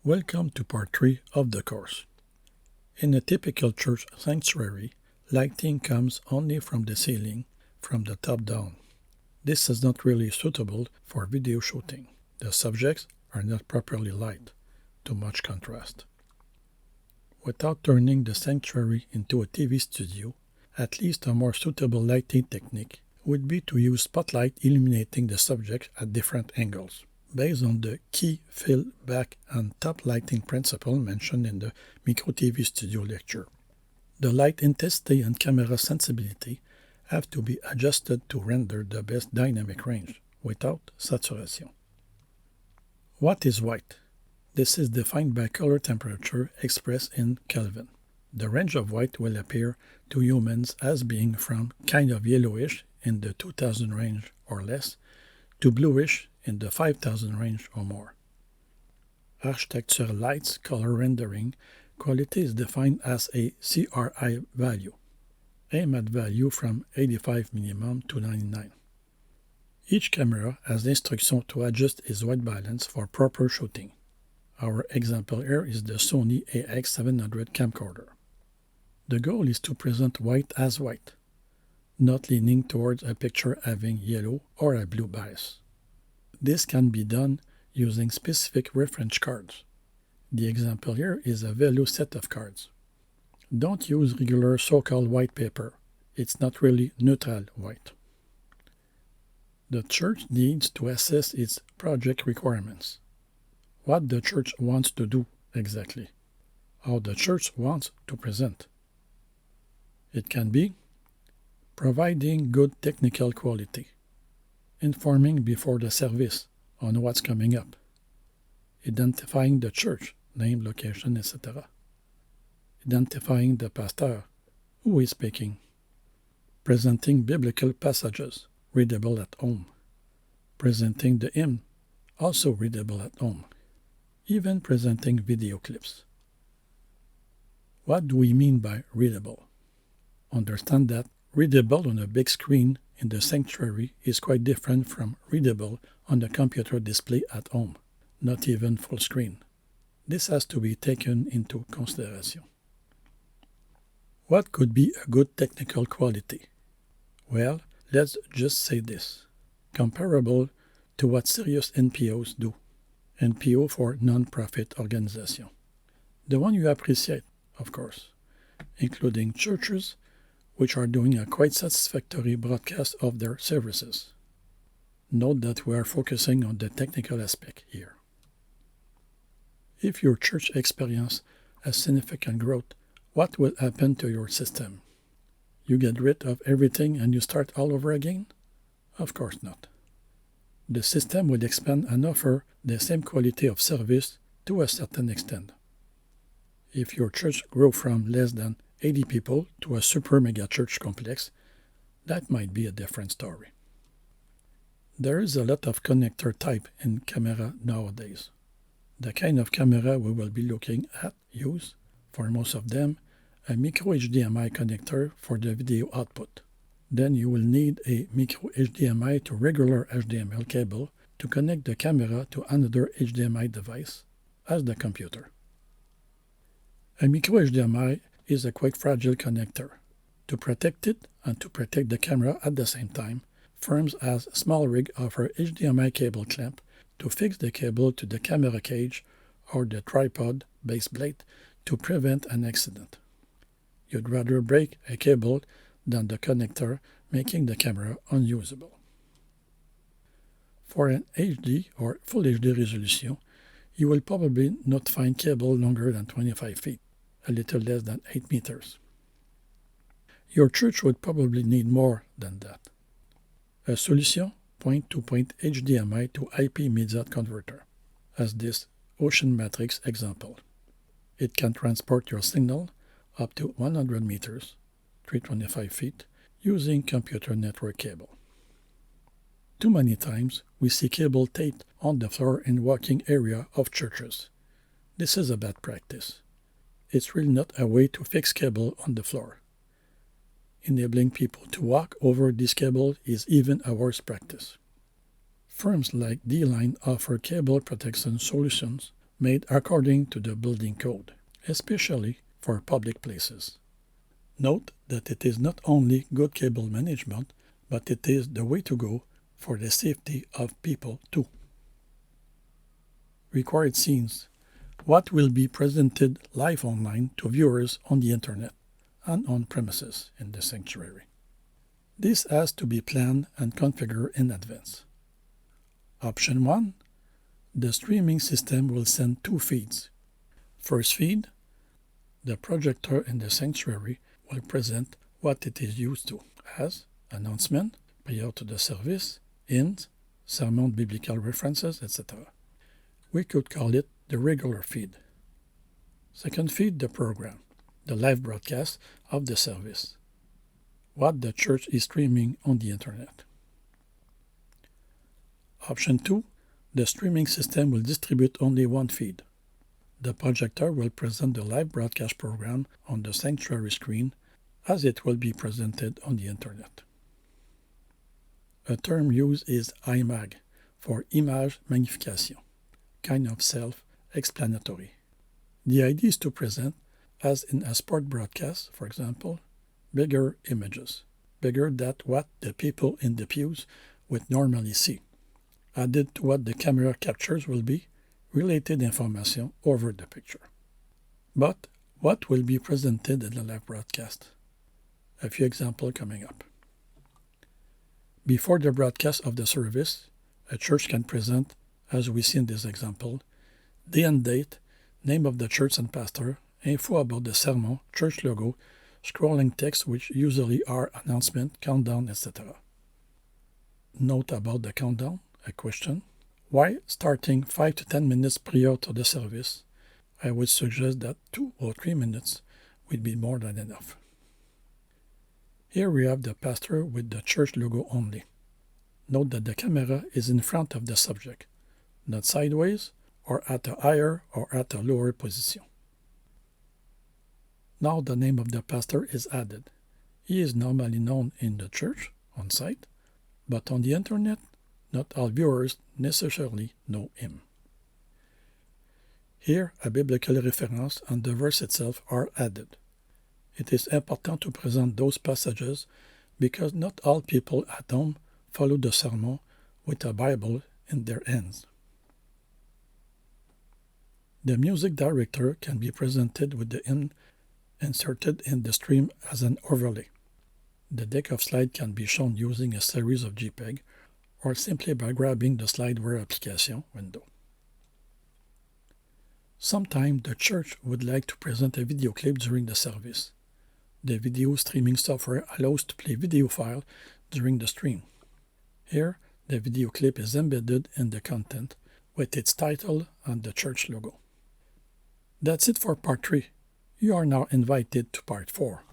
Welcome to part 3 of the course. In a typical church sanctuary, lighting comes only from the ceiling, from the top down. This is not really suitable for video shooting. The subjects are not properly lit, too much contrast. Without turning the sanctuary into a TV studio, at least a more suitable lighting technique would be to use spotlight illuminating the subject at different angles, based on the key, fill, back, and top lighting principle mentioned in the Micro TV Studio lecture. The light intensity and camera sensibility have to be adjusted to render the best dynamic range without saturation. What is white? This is defined by color temperature expressed in Kelvin. The range of white will appear to humans as being from kind of yellowish in the 2000 range or less to bluish in the 5000 range or more. Architectural lights color rendering quality is defined as a CRI value. Aim at value from 85 minimum to 99. Each camera has instruction to adjust its white balance for proper shooting. Our example here is the Sony AX700 camcorder. The goal is to present white as white, not leaning towards a picture having yellow or a blue bias. This can be done using specific reference cards. The example here is a Velo set of cards. Don't use regular so-called white paper. It's not really neutral white. The church needs to assess its project requirements. What the church wants to do exactly. How the church wants to present. It can be providing good technical quality, informing before the service on what's coming up, identifying the church, name, location, etc., identifying the pastor, who is speaking, presenting biblical passages, readable at home, presenting the hymn, also readable at home, even presenting video clips. What do we mean by readable? Understand that readable on a big screen in the sanctuary is quite different from readable on the computer display at home, not even full screen. This has to be taken into consideration. What could be a good technical quality? Well, let's just say this. Comparable to what serious NPOs do. NPO for non-profit organization. The one you appreciate, of course, including churches, which are doing a quite satisfactory broadcast of their services. Note that we are focusing on the technical aspect here. If your church experiences a significant growth, what will happen to your system? You get rid of everything and you start all over again? Of course not. The system would expand and offer the same quality of service to a certain extent. If your church grows from less than 80 people to a super mega church complex, that might be a different story. There is a lot of connector type in camera nowadays. The kind of camera we will be looking at use, for most of them, a micro HDMI connector for the video output. Then you will need a micro HDMI to regular HDMI cable to connect the camera to another HDMI device, as the computer. A micro HDMI is a quite fragile connector. To protect it and to protect the camera at the same time, firms as SmallRig offer HDMI cable clamp to fix the cable to the camera cage or the tripod base plate to prevent an accident. You'd rather break a cable than the connector, making the camera unusable. For an HD or Full HD resolution, you will probably not find cable longer than 25 feet, a little less than 8 meters. Your church would probably need more than that. A solution, point-to-point HDMI to IP media converter, as this Ocean Matrix example. It can transport your signal up to 100 meters, 325 feet, using computer network cable. Too many times, we see cable taped on the floor in walking area of churches. This is a bad practice. It's really not a way to fix cable on the floor. Enabling people to walk over this cable is even a worse practice. Firms like D-Line offer cable protection solutions made according to the building code, especially for public places. Note that it is not only good cable management, but it is the way to go for the safety of people too. Required scenes. What will be presented live online to viewers on the internet and on premises in the sanctuary. This has to be planned and configured in advance. Option 1. The streaming system will send 2 feeds. First feed, the projector in the sanctuary will present what it is used to as announcement, prior to the service, hymns, sermon, biblical references, etc. We could call it the regular feed. Second feed, the program, the live broadcast of the service, what the church is streaming on the internet. Option 2, the streaming system will distribute only one feed. The projector will present the live broadcast program on the sanctuary screen as it will be presented on the internet. A term used is IMAG for image magnification, kind of self-explanatory. The idea is to present, as in a sport broadcast, for example, bigger images, bigger than what the people in the pews would normally see. Added to what the camera captures will be related information over the picture. But what will be presented in the live broadcast? A few examples coming up. Before the broadcast of the service, a church can present, as we see in this example, day and date, name of the church and pastor, info about the sermon, church logo, scrolling text which usually are announcement, countdown, etc. Note about the countdown, a question. Why starting 5 to 10 minutes prior to the service? I would suggest that 2 or 3 minutes would be more than enough. Here we have the pastor with the church logo only. Note that the camera is in front of the subject, not sideways or at a higher or at a lower position. Now the name of the pastor is added. He is normally known in the church, on site, but on the internet, not all viewers necessarily know him. Here, a biblical reference and the verse itself are added. It is important to present those passages because not all people at home follow the sermon with a Bible in their hands. The music director can be presented with the hymn inserted in the stream as an overlay. The deck of slides can be shown using a series of JPEG or simply by grabbing the Slideware application window. Sometimes the church would like to present a video clip during the service. The video streaming software allows to play video file during the stream. Here, the video clip is embedded in the content with its title and the church logo. That's it for part 3. You are now invited to part 4.